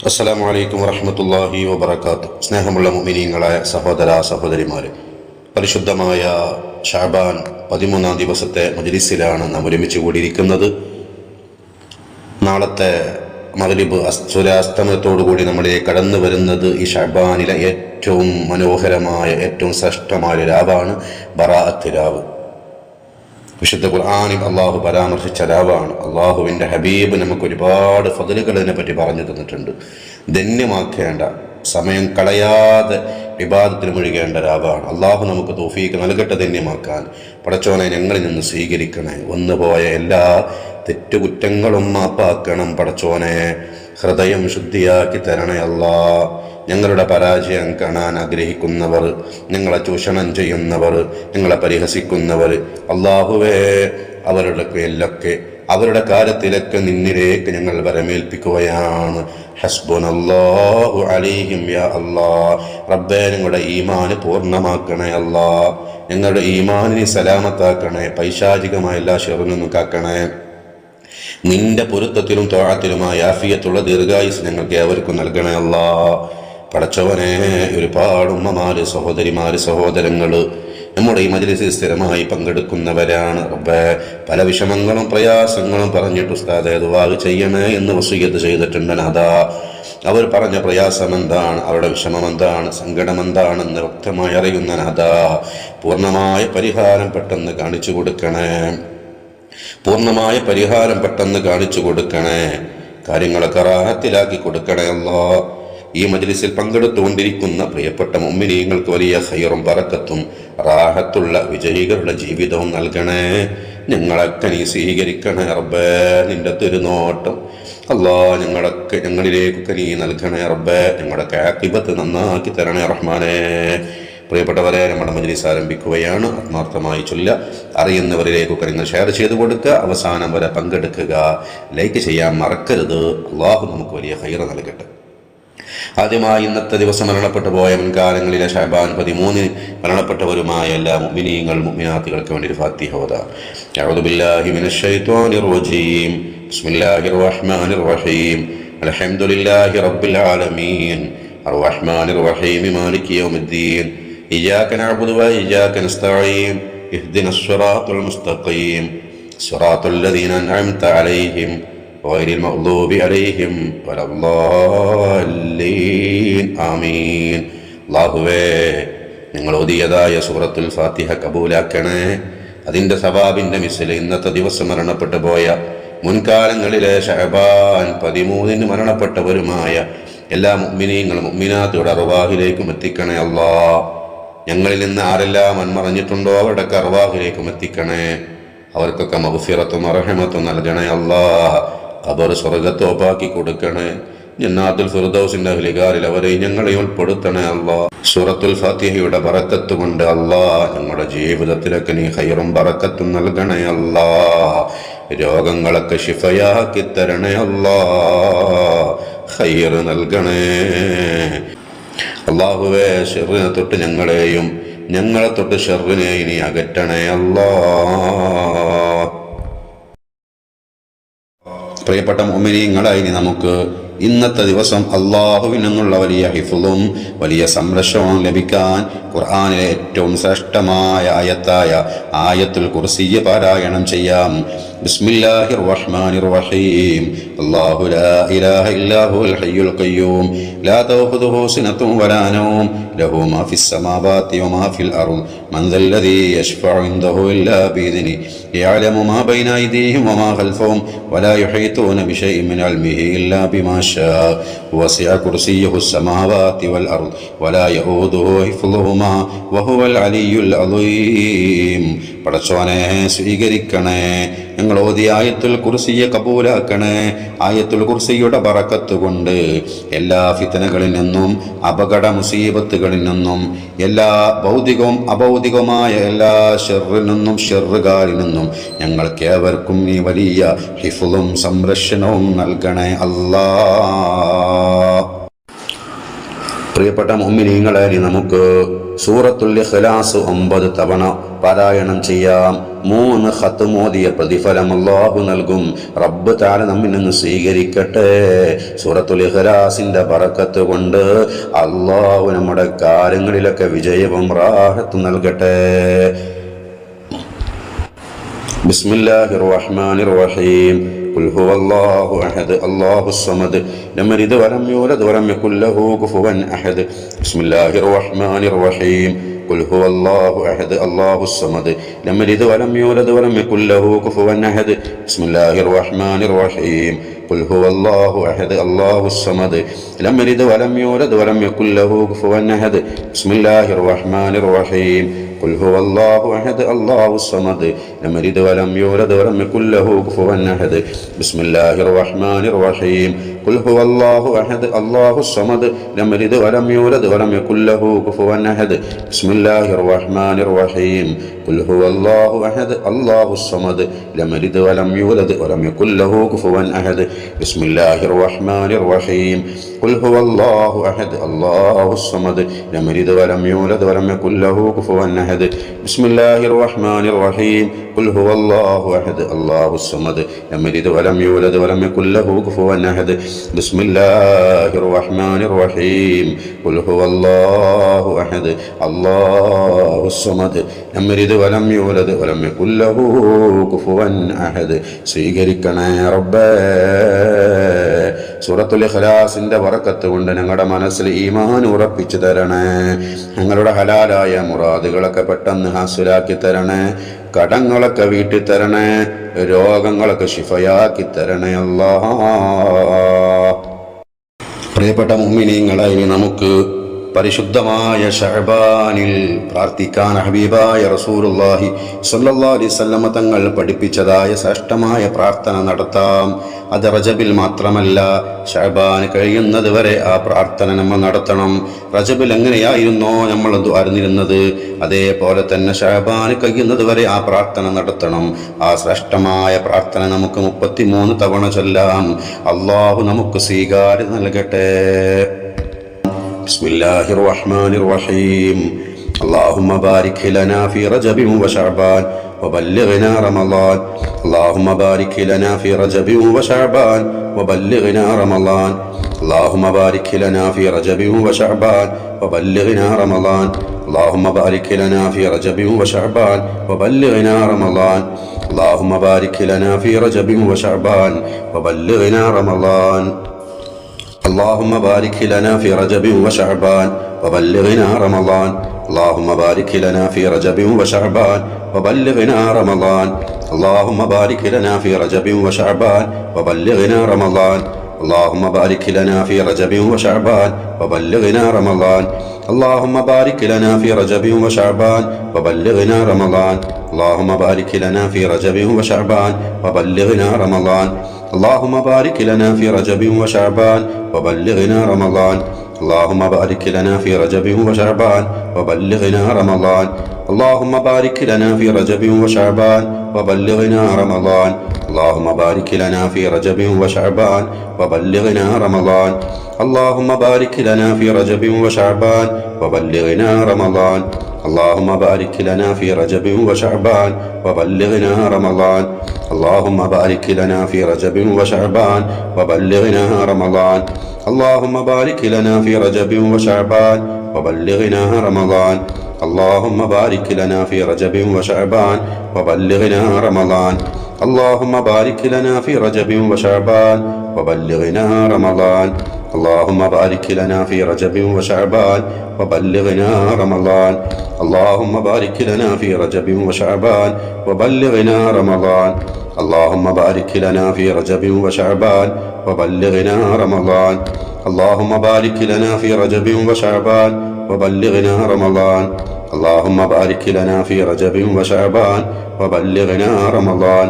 അസ്സലാമു അലൈക്കും വറഹ്മത്തുള്ളാഹി വബറകാതുഹു. സ്നേഹമുള്ള മുഅ്മിനീങ്ങളായ സഹോദര സഹോദരിമാരെ, പരിശുദ്ധമായ ശഅബാൻ 13 ദിവസത്തെ മജ്ലിസിലാണ് നാം ഒരുമിച്ച് കൂടിയിരിക്കുന്നത്. നാളത്തെ മഗ്രിബ് സൂര്യാസ്തമയത്തോടുകൂടി നമ്മളിലേക്ക് കടന്നു വരുന്നത് ഈ ശഅബാനിലെ ഏറ്റവും മനോഹരമായ, ഏറ്റവും ശ്രേഷ്ഠമായ രാവാണ് ബറാഅത്ത് രാവ്. വിശുദ്ധ ഖുർആനിൽ അള്ളാഹു പരാമർശിച്ച രാവാണ്. അള്ളാഹുവിൻ്റെ ഹബീബ് നമുക്ക് ഒരുപാട് ഫദ്ലുകൾ ഇതിനെപ്പറ്റി പറഞ്ഞു തന്നിട്ടുണ്ട്. ധന്യമാക്കേണ്ട, സമയം കളയാതെ ഇബാദത്തിൽ മുഴുകേണ്ട രാവാണ്. അള്ളാഹു നമുക്ക് തൗഫീഖ് നൽകട്ടെ ധന്യമാക്കാൻ. പടച്ചോനെ, ഞങ്ങളിൽ നിന്ന് സ്വീകരിക്കണേ. വന്നുപോയ എല്ലാ തെറ്റുകുറ്റങ്ങളും മാപ്പാക്കണം പടച്ചോനെ. ഹൃദയം ശുദ്ധിയാക്കി തരണേ അല്ലാ. ഞങ്ങളുടെ പരാജയം കാണാൻ ആഗ്രഹിക്കുന്നവർ, ഞങ്ങളെ ചൂഷണം ചെയ്യുന്നവർ, ഞങ്ങളെ പരിഹസിക്കുന്നവർ, അള്ളാഹുവേ, അവരുടെ പേരിലൊക്കെ, അവരുടെ കാര്യത്തിലൊക്കെ നിന്നിലേക്ക് ഞങ്ങൾ വരമേൽപ്പിക്കുകയാണ്. ഹസ്ബുനല്ലാഹു അലൈഹിം യാ അല്ലാ. റബ്ബേ, ഞങ്ങളുടെ ഈമാന് പൂർണ്ണമാക്കണേ അല്ലാ. ഞങ്ങളുടെ ഈമാനിനെ സലാമത്താക്കണേ. പൈശാചികമായ എല്ലാ ശർറിൽ നിന്നും കാക്കണേ. നിന്റെ പൊരുത്തത്തിലും ത്വാഅത്തിലുമായ ആഫിയത്തുള്ള ദീർഘായുസ് ഞങ്ങൾക്ക് ഏവർക്കും നൽകണേ അല്ലാ. പടച്ചവനെ, ഒരുപാട് ഉമ്മമാര്, സഹോദരിമാര്, സഹോദരങ്ങൾ നമ്മുടെ ഈ മജ്ലിസിൽ സ്ഥിരമായി പങ്കെടുക്കുന്നവരാണ്. റബ്ബേ, പല വിഷമങ്ങളും പ്രയാസങ്ങളും പറഞ്ഞിട്ട് ഉസ്താദേ ദുആ ചെയ്യണേ എന്ന് വസിയ്യത്ത് ചെയ്തിട്ടുണ്ട്. നാഥാ, അവർ പറഞ്ഞ പ്രയാസം എന്താണ്, അവരുടെ വിഷമം എന്താണ്, സങ്കടം എന്താണെന്ന് വ്യക്തമായി അറിയുന്ന നാഥാ, പൂർണ്ണമായ പരിഹാരം പെട്ടെന്ന് കാണിച്ചു കൊടുക്കണേ. പൂർണ്ണമായ പരിഹാരം പെട്ടെന്ന് കാണിച്ചു കൊടുക്കണേ. കാര്യങ്ങളൊക്കെ റാഹത്തിലാക്കി കൊടുക്കണേ അല്ലാ. ഈ മജ്ലിസിൽ പങ്കെടുത്തുകൊണ്ടിരിക്കുന്ന പ്രിയപ്പെട്ട മുഅ്മിനീങ്ങൾക്ക് വലിയ ഖൈറും ബറക്കത്തും റാഹത്തുള്ള വിജയികളുടെ ജീവിതവും നൽകണേ. ഞങ്ങളൊക്കെ നീ സ്വീകരിക്കണേ റബ്ബേ. നിന്റെ തിരുനോട്ടം അല്ലാ ഞങ്ങളിലേക്കൊക്കെ നീ നൽകണേ റബ്ബേ. ഞങ്ങളുടെ ആഖിബത്ത് നന്നാക്കി തരണേ റഹ്മാനേ. പ്രിയപ്പെട്ടവരെ, നമ്മുടെ മജ്ലിസ് ആരംഭിക്കുകയാണ്. ആത്മാർത്ഥമായി ചൊല്ലുക. അറിയുന്നവരിലേക്കൊക്കെ നിങ്ങൾ ഷെയർ ചെയ്ത് കൊടുക്കുക. അവസാനം വരെ പങ്കെടുക്കുക. ലൈക്ക് ചെയ്യാൻ മറക്കരുത്. അള്ളാഹു നമുക്ക് വലിയ ഖൈർ നൽകട്ടെ. ആദ്യമായി ഇന്നത്തെ ദിവസം മരണപ്പെട്ടു പോയ മുൻകാലങ്ങളിലെ ശഅബാൻ 13 മരണപ്പെട്ടവരുമായ എല്ലാ മുഅ്മിനീങ്ങൾ, മുഅ്മിനാത്തുകൾക്ക് വേണ്ടി ഫാത്തിഹ ഓതാം. അഊദു ബില്ലാഹി മിനശ് ശൈത്വാനിർ റജീം. ബിസ്മില്ലാഹിർ റഹ്മാനിർ റഹീം. അൽഹംദുലില്ലാഹി റബ്ബിൽ ആലമീൻ അർറഹ്മാനിർ റഹീം മാലികി യൗമിദ്ദീൻ. ഇയ്യാക നഅ്ബുദു വ ഇയ്യാക നസ്തഈൻ. ഇഹ്ദിനസ് സിറാത്തൽ മുസ്തഖീം. സിറാത്തൽ ലദീന അൻഅംത അലൈഹിം ഗൈറിൽ മഗ്ദൂബി അലൈഹിം വലദ്ദാല്ലീൻ. ആമീൻ. അല്ലാഹുവേ, നിങ്ങൾ ഓതിയതായ സൂറത്തുൽ ഫാത്തിഹ കബൂലാക്കണേ. അതിൻ്റെ സവാബിൻ്റെ മിസ്ല് ഇന്നത്തെ ദിവസം മരണപ്പെട്ടു പോയ മുൻകാലങ്ങളിലെ ശഅബാൻ 13 മരണപ്പെട്ടവരുമായ എല്ലാ മുഅ്മിനീങ്ങളും മുഅ്മിനാത്തുകളുടെ അർവാഹിലേക്കും എത്തിക്കണേ അല്ലാ. ഞങ്ങളിൽ നിന്ന് ആരെല്ലാം മൺമറഞ്ഞിട്ടുണ്ടോ അവരുടെ അർവാഹിലേക്കും എത്തിക്കണേ. അവർക്കൊക്കെ മഗ്ഫിറത്തും റഹ്മത്തും നൽകണേ അല്ലാ. ഖബർ സ്വർഗ്ഗത്തോപ്പാക്കി കൊടുക്കണേ. ജന്നാത്തുൽ ഫിർദൗസിന്റെ അഹ്ലികാരിൽ അവരെ ഞങ്ങളെ ഉൾപ്പെടുത്തണേ അല്ലാ. സൂറത്തുൽ ഫാത്തിഹയുടെ ബറക്കത്ത് കൊണ്ട് അല്ലാ ഞങ്ങളുടെ ജീവിതത്തിലൊക്കെ നീ ഖൈറും ബറക്കത്തും നൽകണേ അല്ലാ. രോഗങ്ങളൊക്കെ ശിഫയാക്കി തരണേ അല്ലാ. ഖൈർ നൽകണേ അല്ലാഹുവേ. ശർറിനെ തൊട്ട് ഞങ്ങളെയും ഞങ്ങളെ തൊട്ട് ശർറിനെ ഇനി അകറ്റണേ അല്ലാ. പ്രിയപ്പെട്ട മുഅ്മിനീങ്ങളായി, ഇനി നമുക്ക് ഇന്നത്തെ ദിവസം അള്ളാഹുവിൽ നിന്നുള്ള വലിയ ഹിഫ്ളും വലിയ സംരക്ഷണവും ലഭിക്കാൻ ഖുർആനിലെ ഏറ്റവും ശ്രേഷ്ഠമായ ആയത്തായ ആയത്തുൽ കുർസിയ്യ പാരായണം ചെയ്യാം. ബിസ്മില്ലാഹിർ റഹ്മാനിർ റഹീം. അല്ലാഹു ലാ ഇലാഹ ഇല്ലാ ഹുവൽ ഹയ്യുൽ ഖയ്യൂം ലാ തഅഖുദുഹു സിനത്തുൻ വലാ നൗം ലഹു മാ ഫിസ് സമാവാതി വമാ ഫിൽ അർദ് മൻ ദല്ലദീ യശ്ഫഉ ഇൻദഹു ഇല്ലാ ബിഇذനിഹി യഅലമു മാ ബൈന അയ്ദീഹിം വമാ ഖൽഫഹും വലാ യുഹീതൂന ബിശൈഇൻ മിൻ ഇൽമിഹി ഇല്ലാ ബിമാ ശാഅ വസിഅ കുർസിയ്യുഹു السماوات والأرض ولا يؤوده حفظهما وهو العلي العظيم. പടച്ചോനെ, സ്വീകരിക്കണേ. ഞങ്ങൾ ഓതിയ ആയത്തുൽ കുർസിയെ കബൂലാക്കണേ. ആയത്തുൽ കുർസിയുടെ ബറക്കത്ത് കൊണ്ട് എല്ലാ ഫിത്നകളിൽ നിന്നും, അപകട മുസീബത്തുകളിൽ നിന്നും, എല്ലാ ഭൗതികവും അഭൗതികവുമായ എല്ലാ ഷർറിൽ നിന്നും, ഷർറുകാരിൽ നിന്നും ഞങ്ങൾക്ക് ഏവർക്കും നീ വലിയ ഹിഫ്ളും സംരക്ഷണവും നൽകണേ അല്ലാ. പ്രിയപ്പെട്ട മുഅ്മിനീങ്ങളെ, നമുക്ക് സൂറത്തുൽ ഇഖ്ലാസ് 9 തവണ പാരായണം ചെയ്യാം. 3 ഖത്ം ഓതിയ പ്രതിഫലം അല്ലാഹു നൽകും. റബ്ബ് തആല നമ്മിൽ നിന്ന് സ്വീകരിക്കട്ടെ. സൂറത്തുൽ ഇഖ്ലാസിന്റെ ബറക്കത്ത് കൊണ്ട് അല്ലാഹു നമ്മുടെ കാര്യങ്ങളിലൊക്കെ വിജയവും റാഹത്തും നൽകട്ടെ. ബിസ്മില്ലാഹിർ റഹ്മാനിർ റഹീം. ഖുൽ ഹുവല്ലാഹു അഹദ് അല്ലാഹുസ് സമദ് ലം യലിദ് വലം യൂലദ് വലം യകുൽ ലഹു കുഫുവൻ അഹദ്. ബിസ്മില്ലാഹിർ റഹ്മാനിർ റഹീം. ഖുൽ ഹുവല്ലാഹു അഹദ് അല്ലാഹുസ് സമദ് ലം യലിദ് വലം യൂലദ് വലം യകുൽ ലഹു കുഫുവൻ അഹദ്. ബിസ്മില്ലാഹിർ റഹ്മാനിർ റഹീം. ഖുൽ ഹുവല്ലാഹു അഹദ് അല്ലാഹുസ് സമദ് ലം യലിദ് വലം യൂലദ് വലം യകുൽ ലഹു കുഫുവൻ അഹദ്. ബിസ്മില്ലാഹിർ റഹ്മാനിർ റഹീം. ഖുൽ ഹുവല്ലാഹു അഹദ് അല്ലാഹുസ് സമദ് ലം യലിദ് വലം യൂലദ് വലം യകുൽ ലഹു കുഫുവൻ അഹദ്. ബിസ്മില്ലാഹിർ റഹ്മാനിർ റഹീം. ഖുൽ ഹുവല്ലാഹു അഹദ് അല്ലാഹുസ് സമദ് ലം യലിദ് വലം യൂലദ് വലം യകുൽ ലഹു കുഫുവൻ അഹദ്. ബിസ്മില്ലാഹിർ റഹ്മാനിർ റഹീം. ഖുൽ ഹുവല്ലാഹു അഹദ് അല്ലാഹുസ് സമദ് ലം യലിദ് വലം യൂലദ് വലം യകുൽ ലഹു കുഫുവൻ അഹദ്. ബിസ്മില്ലാഹിർ റഹ്മാനിർ റഹീം. ഖുൽ ഹുവല്ലാഹു അഹദ് അല്ലാഹുസ് സമദ് ലം യലിദ് വലം യൂലദ് വലം യകുൽ ലഹു കുഫുവൻ അഹദ്. ബിസ്മില്ലാഹിർ റഹ്മാനിർ റഹീം. ഖുൽ ഹുവല്ലാഹു അഹദ് അല്ലാഹുസ് സമദ് ലം യലിദ് വലം യൂലദ് വലം യകുൽ ലഹു കുഫുവൻ അഹദ്. ബിസ്മില്ലാഹിർ റഹ്മാനിർ റഹീം. ഖുൽ ഹുവല്ലാഹു അഹദ് അല്ലാഹുസ് സമദ് ലം യലിദ് വലം യൂലദ് വലം യകുൽ ലഹു കുഫുവൻ അഹദ്. സ്വീകരിക്കണേ റബ്ബേ. സൂറത്തുൽ ഇഖ്ലാസിന്റെ ബറക്കത്ത് കൊണ്ട് ഞങ്ങളുടെ മനസ്സിൽ ഈമാൻ ഉറപ്പിച്ചു തരണേ. ഞങ്ങളുടെ ഹലാലായ മുറാദുകളൊക്കെ പെട്ടെന്ന് ഹാസിലാക്കി തരണേ. കടങ്ങളൊക്കെ വീട്ടി തരണേ. രോഗങ്ങളൊക്കെ ശിഫയാക്കി തരണേ അല്ലാഹ്. പ്രിയപ്പെട്ട മുഅ്മിനീങ്ങളെ, ഇനി നമുക്ക് പരിശുദ്ധമായ ശഅബാനിൽ പ്രാർത്ഥിക്കാൻ ഹബീബായ റസൂലുള്ളാഹി സ്വല്ലല്ലാഹു അലൈഹി വസല്ലം തങ്ങൾ പഠിപ്പിച്ചതായ ശ്രേഷ്ഠമായ പ്രാർത്ഥന നടത്താം. അത് റജബിൽ മാത്രമല്ല, ശഅബാൻ കഴിയുന്നത് വരെ ആ പ്രാർത്ഥന നമ്മൾ നടത്തണം. റജബിൽ എങ്ങനെയായിരുന്നോ നമ്മൾ അറിഞ്ഞിരുന്നത്, അതേപോലെ തന്നെ ശഅബാൻ കഴിയുന്നത് വരെ ആ പ്രാർത്ഥന നടത്തണം. ആ ശ്രേഷ്ഠമായ പ്രാർത്ഥന നമുക്ക് 33 തവണ ചൊല്ലാം. അല്ലാഹു നമുക്ക് സ്വീകാര്യത നൽകട്ടെ. ബിസ്മില്ലാഹിർ റഹ്മാനിർ റഹീം. اللهم بارك لنا في رجب وشعبان وبلغنا رمضان. اللهم بارك لنا في رجب وشعبان وبلغنا رمضان. اللهم بارك لنا في رجب وشعبان وبلغنا رمضان. اللهم بارك لنا في رجب وشعبان وبلغنا رمضان. اللهم بارك لنا في رجب وشعبان وبلغنا رمضان. اللهم بارك لنا في رجب وشعبان وبلغنا رمضان. اللهم بارك لنا في رجب وشعبان وبلغنا رمضان. اللهم بارك لنا في رجب وشعبان وبلغنا رمضان. اللهم بارك لنا في رجب وشعبان وبلغنا رمضان. اللهم بارك لنا في رجب وشعبان وبلغنا رمضان. اللهم بارك لنا في رجب وشعبان وبلغنا رمضان. اللهم بارك لنا في رجب وشعبان وبلغنا رمضان. اللهم بارك لنا في رجب وشعبان وبلغنا رمضان. اللهم بارك لنا في رجب وشعبان وبلغنا رمضان. اللهم بارك لنا في رجب وشعبان وبلغنا رمضان. اللهم بارك لنا في رجب وشعبان وبلغنا رمضان. اللهم بارك لنا في رجب وشعبان وبلغنا رمضان. اللهم بارك لنا في رجب وشعبان وبلغنا رمضان. اللهم بارك لنا في رجب وشعبان وبلغنا رمضان. اللهم بارك لنا في رجب وشعبان وبلغنا رمضان. اللهم بارك لنا في رجب وشعبان وبلغنا رمضان. اللهم بارك لنا في رجب وشعبان وبلغنا رمضان. اللهم بارك لنا في رجب وشعبان وبلغنا رمضان. اللهم بارك لنا في رجب وشعبان وبلغنا رمضان. اللهم بارك لنا في رجب وشعبان وبلغنا رمضان. اللهم بارك لنا في رجب وشعبان وبلغنا رمضان.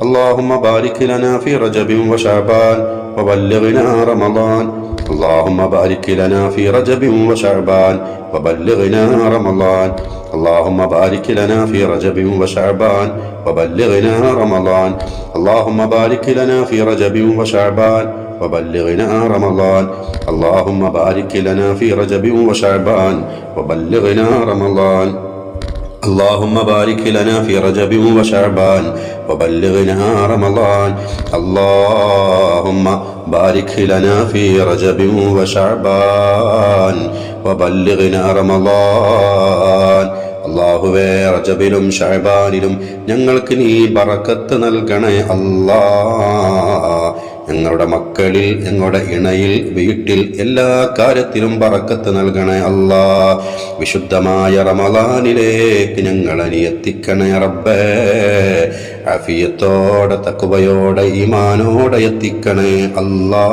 اللهم بارك لنا في رجب وشعبان وبلغنا رمضان. اللهم بارك لنا في رجب وشعبان وبلغنا رمضان. اللهم بارك لنا في رجب وشعبان وبلغنا رمضان. اللهم بارك لنا في رجب وشعبان وبلغنا رمضان اللهم بارك لنا في رجب وشعبان وبلغنا رمضان اللهم بارك لنا في رجب وشعبان وبلغنا رمضان اللهم بارك لنا في رجب وشعبان وبلغنا رمضان അല്ലാഹുവേ റജബിലും ശഅബാനിലും ഞങ്ങൾക്ക് നീ ബറക്കത്ത് നൽകണേ അല്ലാ. ഞങ്ങളുടെ മക്കളിൽ, ഞങ്ങളുടെ ഇണയിൽ, വീട്ടിൽ എല്ലാ കാര്യത്തിലും ബറക്കത്ത് നൽകണേ അല്ലാ. വിശുദ്ധമായ റമളാനിലേക്ക് ഞങ്ങളെ നീ എത്തിക്കണേ റബ്ബേ. ആഫിയത്തോടെ, തഖ്വയോടെ, ഈമാനോടെ എത്തിക്കണേ അല്ലാ.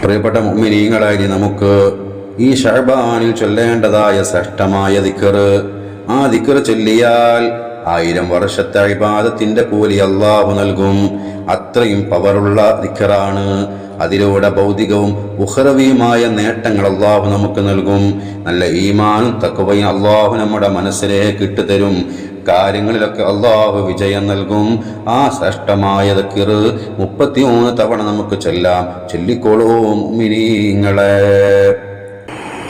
പ്രിയപ്പെട്ട മുഅ്മിനീങ്ങളായി നമുക്ക് ഈ ശഅബാനിൽ ചൊല്ലേണ്ടതായ ശ്രേഷ്ഠമായ ദിക്ർ, ആ ദിക്ർ ചൊല്ലിയാൽ 1000 വർഷത്തെ ഇബാദത്തിന്റെ കൂലി അല്ലാഹു നൽകും. അത്രയും പവറുള്ള ദിക്റാണ്. അതിലൂടെ ഭൗതികവും ഉഖ്റവിയുമായ നേട്ടങ്ങൾ അല്ലാഹു നമുക്ക് നൽകും. നല്ല ഈമാനും തഖ്വയും അല്ലാഹു നമ്മുടെ മനസ്സിലേക്ക് ഇട്ടുതരും. കാര്യങ്ങളിലൊക്കെ അല്ലാഹു വിജയം നൽകും. ആ ശ്രേഷ്ഠമായ ദിക്ർ 33 തവണ നമുക്ക് ചൊല്ലാം. ചൊല്ലിക്കോളൂ മുഅ്മിനീങ്ങളെ.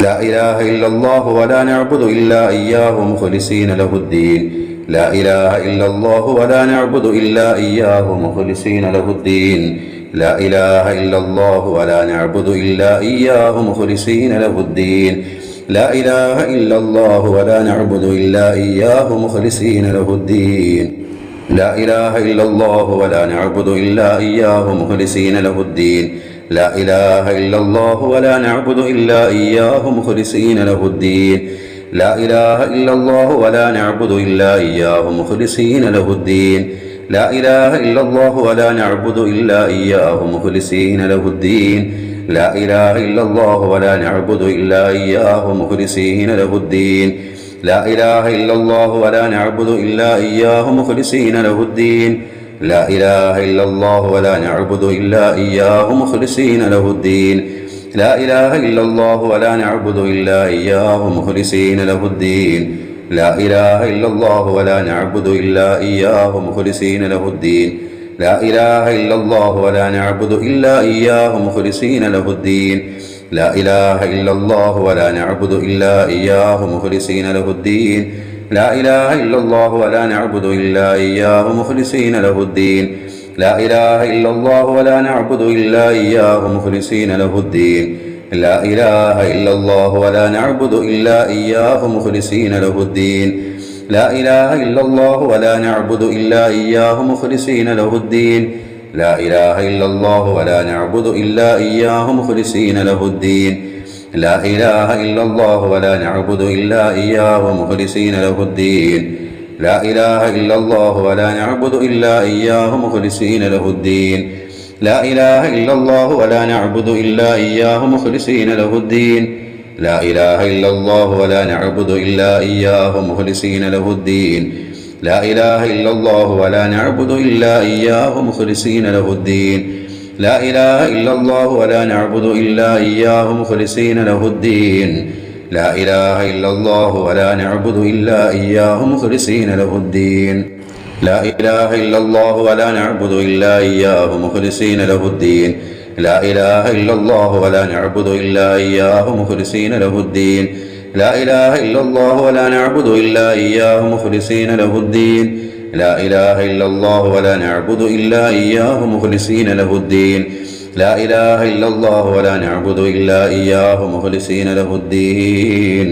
لا إله إلا الله ولا نعبد إلا إياه مخلصين له الدين لا إله إلا الله ولا نعبد إلا إياه مخلصين له الدين لا إله إلا الله ولا نعبد إلا إياه مخلصين له الدين لا إله إلا الله ولا نعبد إلا إياه مخلصين له الدين لا إله إلا الله ولا نعبد إلا إياه مخلصين له الدين لا إله إلا الله ولا نعبد إلا إياه مخلصين له الدين لا إله إلا الله ولا نعبد إلا إياه مخلصين له الدين لا إله إلا الله ولا نعبد إلا إياه مخلصين له الدين لا إله إلا الله ولا نعبد إلا إياه مخلصين له الدين لا إله إلا الله ولا نعبد إلا إياه مخلصين له الدين لا إله إلا الله ولا نعبد إلا إياه مخلصين له الدين لا إله إلا الله ولا نعبد إلا إياه مخلصين له الدين لا إله إلا الله ولا نعبد إلا إياه مخلصين له الدين لا إله إلا الله ولا نعبد إلا إياه مخلصين له الدين لا إله إلا الله ولا نعبد إلا إياه مخلصين له الدين لا إله إلا الله ولا نعبد إلا إياه مخلصين له الدين لا إله إلا الله ولا نعبد إلا إياه مخلصين له الدين لا إله إلا الله ولا نعبد إلا إياه مخلصين له الدين لا إله إلا الله ولا نعبد إلا إياه مخلصين له الدين لا إله إلا الله ولا نعبد إلا إياه مخلصين له الدين لا إله إلا الله ولا نعبد إلا إياه مخلصين له الدين لا إله إلا الله ولا نعبد إلا إياه مخلصين له الدين لا إله إلا الله ولا نعبد إلا إياه مخلصين له الدين لا إله إلا الله ولا نعبد إلا إياه مخلصين له الدين لا إله إلا الله ولا نعبد إلا إياه مخلصين له الدين لا إله إلا الله ولا نعبد إلا إياه مخلصين له الدين لا إله إلا الله ولا نعبد إلا إياه مخلصين له الدين لا إله إلا الله ولا نعبد إلا إياه مخلصين له الدين لا إله إلا الله ولا نعبد إلا إياه مخلصين له الدين لا إله إلا الله ولا نعبد إلا إياه مخلصين له الدين لا إله إلا الله ولا نعبد إلا إياه مخلصين له الدين لا إله إلا الله ولا نعبد إلا إياه مخلصين له الدين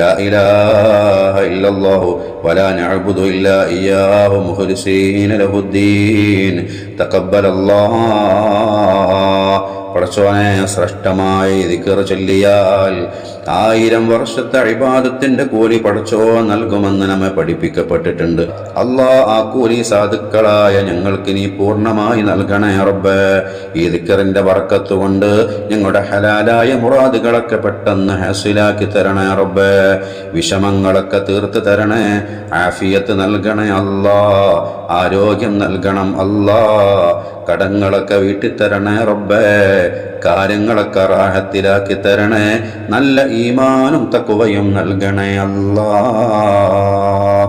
لا إله إلا الله ولا نعبد إلا إياه مخلصين له الدين تقبل الله. പടച്ചോനെ, ശ്രേഷ്ഠമായി ദിക്ർ ചൊല്ലിയാൽ 1000 വർഷത്തെ ഇബാദത്തിന്റെ കൂലി പടച്ചോൻ നൽകുമെന്ന് നമ്മെ പഠിപ്പിക്കപ്പെട്ടിട്ടുണ്ട്. അല്ലാഹ് ആ കൂലി സാധുക്കളായ ഞങ്ങൾക്ക് നീ പൂർണ്ണമായി നൽകണേ റബ്ബേ. ഈ ദിക്റിന്റെ ബർക്കത്ത് കൊണ്ട് ഞങ്ങളുടെ ഹലാലായ മുറാദുകളൊക്കെ പെട്ടെന്ന് ഹാസിലാക്കി തരണേ റബ്ബേ. വിഷമങ്ങളൊക്കെ തീർത്ത് തരണേ. ആഫിയത്ത് നൽകണേ അല്ലാഹ്. ആരോഗ്യം നൽകണം അല്ലാഹ്. കടങ്ങളൊക്കെ വീട്ടിത്തരണേ റബ്ബേ. കാര്യങ്ങളൊക്കെ റാഹത്തിലാക്കി തരണേ. നല്ല ഈമാനും തഖ്വയും നൽകണേ അല്ലാഹ്.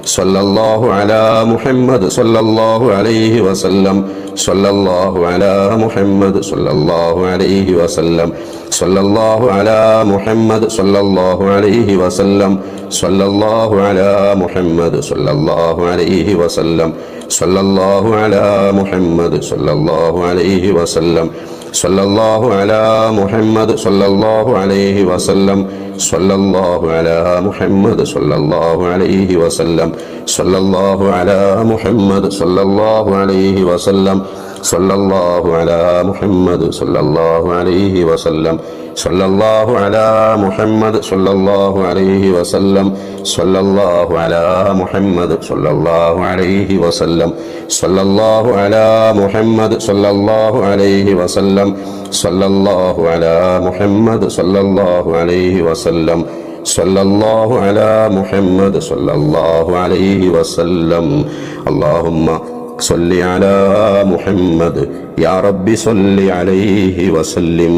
صلى الله على محمد صلى الله عليه وسلم صلى الله على محمد صلى الله عليه وسلم صلى الله على محمد صلى الله عليه وسلم صلى الله على محمد صلى الله عليه وسلم صلى الله على محمد صلى الله عليه وسلم صلى الله على محمد صلى الله عليه وسلم صلى الله على محمد صلى الله عليه وسلم صلى الله على محمد صلى الله عليه وسلم صلى الله على محمد صلى الله عليه وسلم صلى الله على محمد صلى الله عليه وسلم صلى الله على محمد صلى الله عليه وسلم صلى الله على محمد صلى الله عليه وسلم صلى الله على محمد صلى الله عليه وسلم صلى الله على محمد صلى الله عليه وسلم اللهم صل على محمد يا رب صل عليه وسلم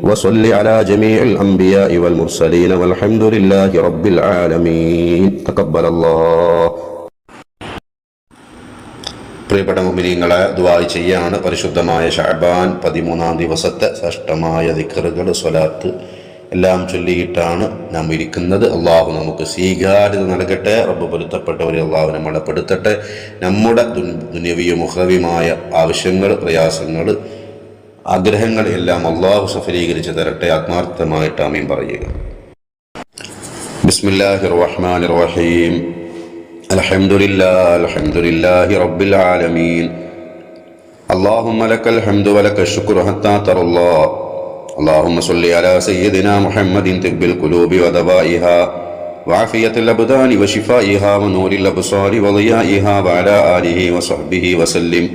وصل على جميع الأنبياء والمرسلين والحمد لله رب العالمين تقبل الله. പ്രിയപ്പെട്ട മുഅ്മിനീങ്ങളെ, ദുആ ചെയ്യാണ് പരിശുദ്ധമായ ശഅബാൻ 13-ാം ദിവസത്തെ ശ്രേഷ്ഠമായ ദിക്റുകൾ, സ്വലാത്ത് എല്ലാം ചൊല്ലിയിട്ടാണ് നാം ഇരിക്കുന്നത്. അള്ളാഹു നമുക്ക് സ്വീകാര്യത നൽകട്ടെ. റബ്ബ് പൊരുത്തപ്പെട്ടവരെ അള്ളാഹു നമ്മളെ പെടുത്തട്ടെ. നമ്മുടെ ദുനിയവിയും ഉഖ്റവിയുമായ ആവശ്യങ്ങൾ, പ്രയാസങ്ങൾ, ആഗ്രഹങ്ങൾ എല്ലാം അള്ളാഹു സഫലീകരിച്ച് തരട്ടെ. ആത്മാർത്ഥമായിട്ട് ആമീൻ പറയുക. ബിസ്മില്ലാഹിർ റഹ്മാനിർ റഹീം. അൽഹംദുലില്ലാഹി റബ്ബിൽ ആലമീൻ. അല്ലാഹുമ്മ ലക്കൽ ഹംദു വലക്കൽ ശുക്രു ഹത്താ തറല്ലാഹ്. اللهم صل على سيدنا محمد طب القلوب ودوائها وعافية الأبدان وشفائها ونور الأبصار وضيائها وعلى آله وصحبه وسلم.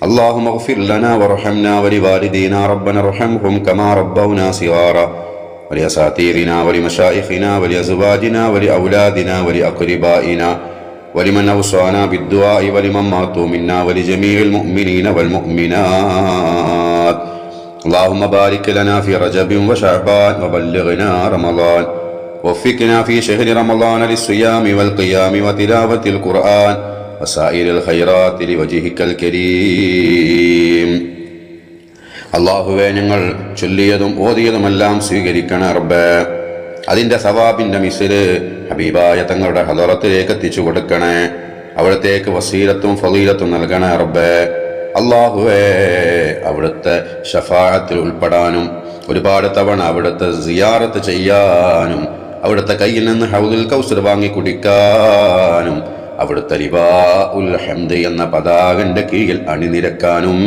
اللهم اغفر لنا وارحمنا ولوالدينا ربنا ارحمهم كما ربونا صغارا ولأساتذتنا ولمشايخنا ولأزواجنا ولأولادنا ولأقربائنا ولمن أوصانا بالدعاء ولمن ماتوا منا ولجميع المؤمنين والمؤمنات. اللهم بارك لنا في رجب وشعبان وبلغنا رمضان ووفقنا في شهر رمضان للصيام والقيام وتلاوة القرآن وسائر الخيرات لوجهك الكريم. അള്ളാഹുവേ, ഞങ്ങൾ ചൊല്ലിയതും ഓതിയതുമെല്ലാം സ്വീകരിക്കണേ റബ്ബേ. അതിൻ്റെ സവാബിൻ്റെ മിസ്ല് ഹബീബായ തങ്ങളുടെ ഹദറത്തിലേക്ക് എത്തിച്ചു കൊടുക്കണേ. അവിടത്തേക്ക് വസീലത്തും ഫളീലത്തും നൽകണേ റബ്ബേ. അള്ളാഹുവേ, അവിടുത്തെ ഷഫാഅത്തിൽ ഉൾപ്പെടാനും ഒരുപാട് തവണ അവിടുത്തെ സിയാറത്ത് ചെയ്യാനും അവിടുത്തെ കയ്യിൽ നിന്ന് ഹൗദുൽ കൗസർ വാങ്ങി കുടിക്കാനും അവിടുത്തെ റിവാഉൽ ഹംദ് എന്ന പതാകന്റെ കീഴിൽ അണിനിരക്കാനും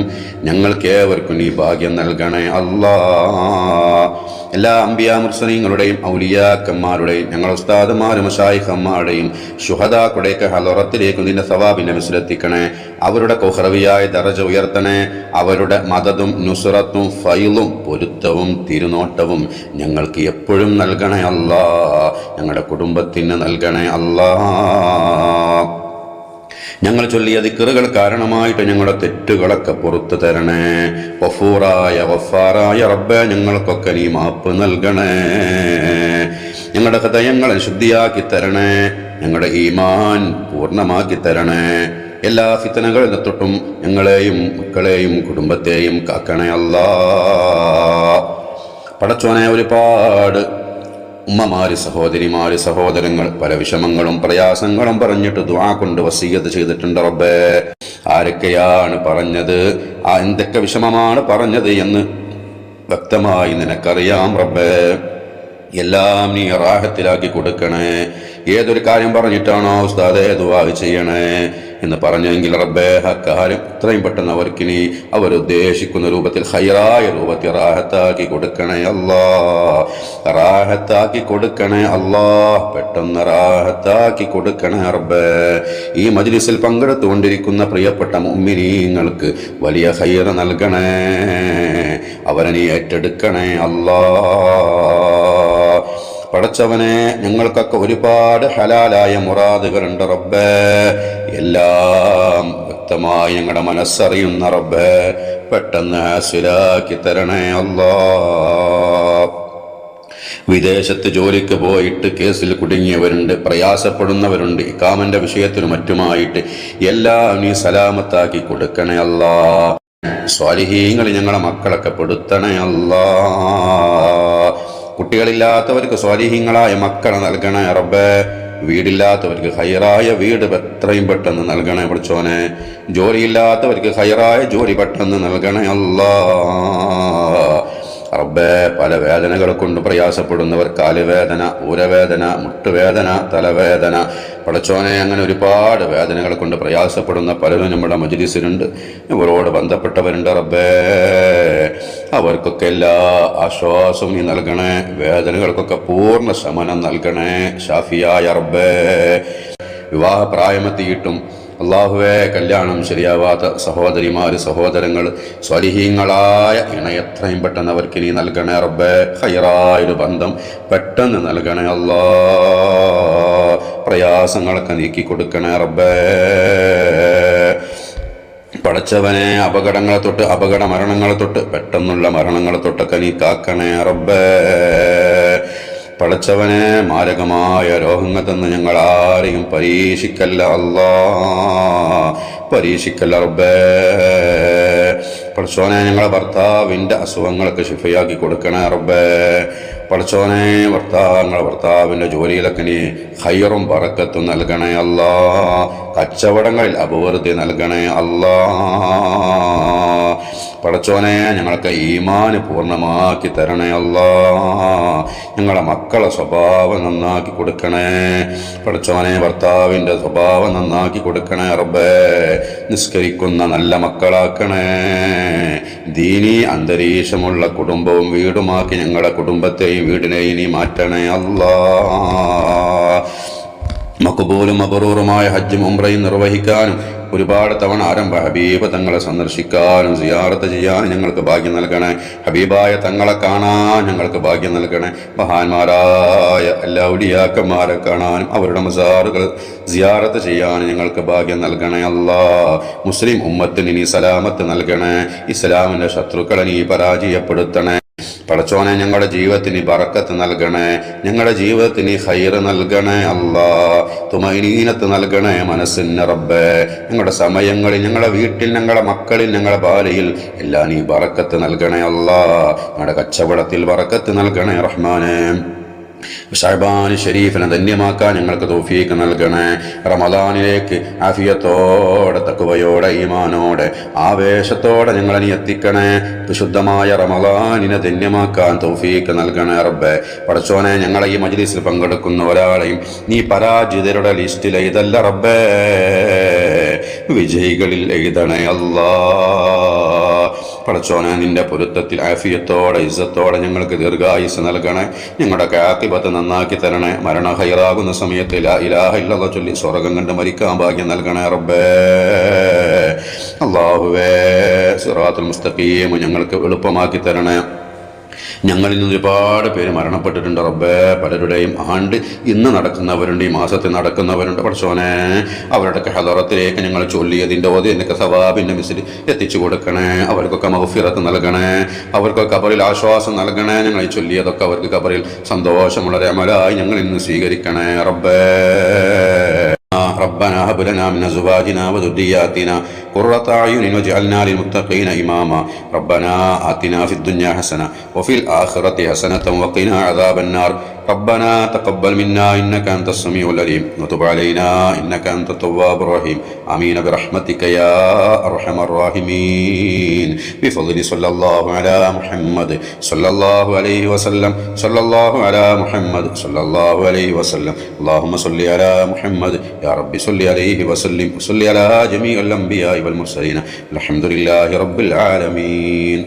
ഞങ്ങൾക്കേവർക്കും ഈ ഭാഗ്യം നൽകണേ അല്ലാഹ്. എല്ലാ അംബിയാ മുർസലീങ്ങളുടെയും ഔലിയാക്കന്മാരുടെയും ഞങ്ങൾ ഉസ്താദുമാരും മശായിഖന്മാരുടെയും ശുഹദാക്കളുടെയൊക്കെ ഹലറത്തിലേക്ക് നിന്റെ സവാബിനെ വിസിലെത്തിക്കണേ. അവരുടെ കുഹ്റവിയായ ദറജ ഉയർത്തണേ. അവരുടെ മദതും നുസ്റത്തും ഫൈളും പൊരുത്തവും തിരുനോട്ടവും ഞങ്ങൾക്ക് എപ്പോഴും നൽകണേ അല്ലാഹ്. ഞങ്ങളുടെ കുടുംബത്തിന് നൽകണേ അല്ലാഹ്. ഞങ്ങൾ ചൊല്ലിയ ദിക്റുകൾ കാരണമായിട്ട് ഞങ്ങളുടെ തെറ്റുകളൊക്കെ പുറത്തു തരണേ. ഗഫൂറായ ഗഫാറായ റബ്ബേ, ഞങ്ങൾക്കൊക്കെ നീ മാപ്പ് നൽകണേ. ഞങ്ങളുടെ ഹൃദയങ്ങളെ ശുദ്ധിയാക്കി തരണേ. ഞങ്ങളുടെ ഈമാൻ പൂർണ്ണമാക്കി തരണേ. എല്ലാ ഫിത്നകളിൽ തൊട്ടും ഞങ്ങളെയും മക്കളെയും കുടുംബത്തെയും കാക്കണേ അല്ലാഹ്. പടച്ചോനെ, ഒരുപാട് ഉമ്മമാര്, സഹോദരിമാര്, സഹോദരങ്ങൾ പല വിഷമങ്ങളും പ്രയാസങ്ങളും പറഞ്ഞിട്ട് ദുആ കൊണ്ട് വസിയ്യത്ത് ചെയ്തിട്ടുണ്ട് റബ്ബേ. ആരൊക്കെയാണ് പറഞ്ഞത്, എന്തൊക്കെ വിഷമമാണ് പറഞ്ഞത് എന്ന് വ്യക്തമായി നിനക്കറിയാം റബ്ബേ. എല്ലാം നീ റാഹത്തിലാക്കി കൊടുക്കണേ. ഏതൊരു കാര്യം പറഞ്ഞിട്ടാണോ ഉസ്താദേ ദുആ ചെയ്യണേ എന്ന് പറഞ്ഞെങ്കിൽ റബ്ബേ, ആ കാര്യം എത്രയും പെട്ടെന്ന് അവർക്ക് നീ അവരുദ്ദേശിക്കുന്ന രൂപത്തിൽ ഹൈറായ രൂപത്തിൽ റാഹത്താക്കി കൊടുക്കണേ അല്ലാഹ്. റാഹത്താക്കി കൊടുക്കണേ അല്ലാഹ്. പെട്ടെന്ന് റാഹത്താക്കി കൊടുക്കണേ റബ്ബേ. ഈ മജ്ലിസിൽ പങ്കെടുത്തുകൊണ്ടിരിക്കുന്ന പ്രിയപ്പെട്ട മുഅ്മിനീങ്ങൾക്ക് വലിയ ഖൈർ നൽകണേ. അവരെ നീ ഏറ്റെടുക്കണേ അല്ലാഹ്. പടച്ചവനെ, ഞങ്ങൾക്കൊക്കെ ഒരുപാട് ഹലാലായ മുറാദുകളുണ്ട് റബ്ബേ. എല്ലാം വ്യക്തമായി ഞങ്ങളുടെ മനസ്സറിയുന്ന റബ്ബേ, പെട്ടെന്ന് ഹാസിലാക്കി തരണേ അല്ലാഹ്. വിദേശത്ത് ജോലിക്ക് പോയിട്ട് കേസിൽ കുടുങ്ങിയവരുണ്ട്, പ്രയാസപ്പെടുന്നവരുണ്ട്. ഇഖാമന്റെ വിഷയത്തിനും മറ്റുമായിട്ട് എല്ലാം നീ സലാമത്താക്കി കൊടുക്കണേ അല്ലാ. സ്വാലിഹീങ്ങൾ ഞങ്ങളെ മക്കളൊക്കെ പെടുത്തണേ അല്ലാ. കുട്ടികളില്ലാത്തവർക്ക് സ്വാലിഹീങ്ങളായ മക്കളെ നൽകണേ റബ്ബേ. വീടില്ലാത്തവർക്ക് ഹൈറായ വീട് എത്രയും പെട്ടെന്ന് നൽകണേ പഠിച്ചോനെ. ജോലിയില്ലാത്തവർക്ക് ഹൈറായ ജോലി പെട്ടെന്ന് നൽകണേ അല്ലാ. റബ്ബേ, പല വേദനകളെ കൊണ്ട് പ്രയാസപ്പെടുന്നവർ, കാലുവേദന, ഊരവേദന, മുട്ടുവേദന, തലവേദന, പടച്ചോനെ, അങ്ങനെ ഒരുപാട് വേദനകളെ കൊണ്ട് പ്രയാസപ്പെടുന്ന പലരും നമ്മുടെ മജ്‌ലിസിലുണ്ട്, ഇവരോട് ബന്ധപ്പെട്ടവരുണ്ട്. റബ്ബേ, അവർക്കൊക്കെ എല്ലാ ആശ്വാസവും നീ നൽകണേ. വേദനകൾക്കൊക്കെ പൂർണ്ണ ശമനം നൽകണേ ഷാഫിയായ റബ്ബേ. വിവാഹ പ്രായമെത്തിയിട്ടും അല്ലാഹുവേ കല്യാണം ശരിയാവാത്ത സഹോദരിമാര്, സഹോദരങ്ങൾ, സ്വലിഹീങ്ങളായ എത്രയും പെട്ടെന്ന് അവർക്ക് നീ നൽകണേ റബ്ബേ. ഹൈറായൊരു ബന്ധം പെട്ടെന്ന് നൽകണേ അല്ലാ. പ്രയാസങ്ങളൊക്കെ നീക്കി കൊടുക്കണേ റബ്ബേ. പടച്ചവനെ, അപകടങ്ങളെ തൊട്ട്, അപകട മരണങ്ങളെ തൊട്ട്, പെട്ടെന്നുള്ള മരണങ്ങളെ തൊട്ടൊക്കെ നീ കാക്കണേ റബ്ബേ. പടച്ചവനെ, മാരകമായ രോഗങ്ങൾ തന്ന് ഞങ്ങൾ ആരെയും പരീക്ഷിക്കല്ല അല്ലാ, പരീക്ഷിക്കല്ല റബ്ബേ. പടച്ചോനെ, ഞങ്ങളെ ഭർത്താവിൻ്റെ അസുഖങ്ങളൊക്കെ ശിഫയാക്കി കൊടുക്കണേ റബ്ബേ. പടച്ചോനെ, ഭർത്താവിൻ്റെ ജോലിയിലൊക്കെ നീ ഖൈറും ബറക്കത്തും നൽകണേ അല്ലാ. കച്ചവടങ്ങളിൽ അഭിവൃദ്ധി നൽകണേ അല്ലാ. പടച്ചോനെ, ഞങ്ങൾക്ക് ഈമാന് പൂർണ്ണമാക്കി തരണേ അല്ലാ. ഞങ്ങളെ മക്കളെ സ്വഭാവം നന്നാക്കി കൊടുക്കണേ പടച്ചോനെ. ഭർത്താവിൻ്റെ സ്വഭാവം നന്നാക്കി കൊടുക്കണേ റബ്ബേ. നിസ്കരിക്കുന്ന നല്ല മക്കളാക്കണേ. ദീനീ അന്തരീക്ഷമുള്ള കുടുംബവും വീടുമാക്കി ഞങ്ങളുടെ കുടുംബത്തെയും വീടിനെയും നീ മാറ്റണേ അല്ലാ. മഖ്ബൂലും മബ്റൂറുമായ ഹജ്ജും ഉംറയും നിർവഹിക്കാനും ഒരുപാട് തവണ ആരംഭ ഹബീബ് തങ്ങളെ സന്ദർശിക്കാനും സിയാറത്ത് ചെയ്യാനും ഞങ്ങൾക്ക് ഭാഗ്യം നൽകണേ. ഹബീബായ തങ്ങളെ കാണാൻ ഞങ്ങൾക്ക് ഭാഗ്യം നൽകണേ. മഹാന്മാരായ എല്ലാ ഔലിയാക്കന്മാരെ കാണാനും അവരുടെ മസാറുകൾ സിയാറത്ത് ചെയ്യാനും ഞങ്ങൾക്ക് ഭാഗ്യം നൽകണേ അല്ലാ. മുസ്ലിം ഉമ്മത്തിന് നീ സലാമത്ത് നൽകണേ. ഇസ്ലാമിൻ്റെ ശത്രുക്കളെ നീ പരാജയപ്പെടുത്തണേ പടച്ചോനെ. ഞങ്ങളുടെ ജീവിതത്തിന് ബറക്കത്ത് നൽകണേ. ഞങ്ങളുടെ ജീവിതത്തിന് ഖൈറ് നൽകണേ അല്ലാ. തുമഈനത്ത് നൽകണേ മനസ്സിന് റബ്ബേ. ഞങ്ങളുടെ സമയങ്ങളിൽ, ഞങ്ങളുടെ വീട്ടിൽ, ഞങ്ങളുടെ മക്കളിൽ, ഞങ്ങളുടെ ഭാര്യയിൽ എല്ലാം നീ ബറക്കത്ത് നൽകണേ അല്ലാ. ഞങ്ങളുടെ കച്ചവടത്തിൽ ബറക്കത്ത് നൽകണേ റഹ്മാനേ. ഷഅബാൻ ഷരീഫിനെ ധന്യമാക്കാൻ ഞങ്ങൾക്ക് തൗഫീഖ് നൽകണേ. റമദാനിലേക്ക് ആഫിയത്തോടെ, തഖ്വയോടെ, ഈമാനോടെ, ആവേശത്തോടെ ഞങ്ങളെ നീ എത്തിക്കണേ. വിശുദ്ധമായ റമദാനിനെ ധന്യമാക്കാൻ തൗഫീഖ് നൽകണേ റബ്ബേ. പടച്ചോനെ, ഞങ്ങളെ ഈ മജ്‌ലിസിൽ പങ്കെടുക്കുന്ന ഒരാളെയും നീ പരാജിതരുടെ ലിസ്റ്റിൽ എഴുതല്ല റബ്ബേ, വിജയികളിൽ എഴുതണേ അല്ലാ. പടച്ചോനെ, നിന്റെ പൊരുത്തത്തിൽ ആഫിയത്തോടെ, ഇസ്സത്തോടെ ഞങ്ങൾക്ക് ദീർഘായുസ് നൽകണേ. ഞങ്ങളുടെ ആഖിബത്ത് നന്നാക്കി തരണേ. മരണ ഹൈറാകുന്ന സമയത്ത് ലാ ഇലാഹ ഇല്ലല്ലാഹ് ചൊല്ലി സ്വർഗ്ഗം കണ്ട് മരിക്കാൻ ഭാഗ്യം നൽകണേ റബ്ബേ. അല്ലാഹുവേ, സിറാത്തുൽ മുസ്തഖീം ഞങ്ങൾക്ക് എളുപ്പമാക്കി തരണേ. ഞങ്ങളിൽ നിന്ന് ഒരുപാട് പേര് മരണപ്പെട്ടിട്ടുണ്ട് റബ്ബേ. പലരുടെയും ആണ്ട് ഇന്ന് നടക്കുന്നവരുണ്ട്, ഈ മാസത്തിൽ നടക്കുന്നവരുണ്ട്. പടച്ചോനെ, അവരുടെയൊക്കെ ഹദറത്തിലേക്ക് ഞങ്ങൾ ചൊല്ലിയതിൻ്റെ ഓതിയതിൻ്റെ സവാബിൻ്റെ മിസിൽ എത്തിച്ചു കൊടുക്കണേ. അവർക്കൊക്കെ മഗ്ഫിറത്ത് നൽകണേ. അവർക്കൊക്കെ ഖബറിൽ ആശ്വാസം നൽകണേ. ഞങ്ങൾ ചൊല്ലിയതൊക്കെ അവർക്ക് ഖബറിൽ സന്തോഷമുള്ള അമലായി ഞങ്ങൾ ഇന്ന് സ്വീകരിക്കണേ റബ്ബേ. ربنا هب لنا من أزواجنا وذرياتنا قرة أعين واجعلنا للمتقين إماما ربنا آتنا في الدنيا حسنة وفي الآخرة حسنة وقنا عذاب النار ربنا تقبل منا إنك أنت السميع العليم وتب علينا إنك أنت التواب الرحيم آمين برحمتك يا أرحم الراحمين بفضل صلى الله على محمد صلى الله عليه وسلم صلى الله على محمد صلى الله عليه وسلم اللهم صل على محمد يا رب صل عليه وسلم وصل على جميع الأنبياء والمرسلين الحمد لله رب العالمين.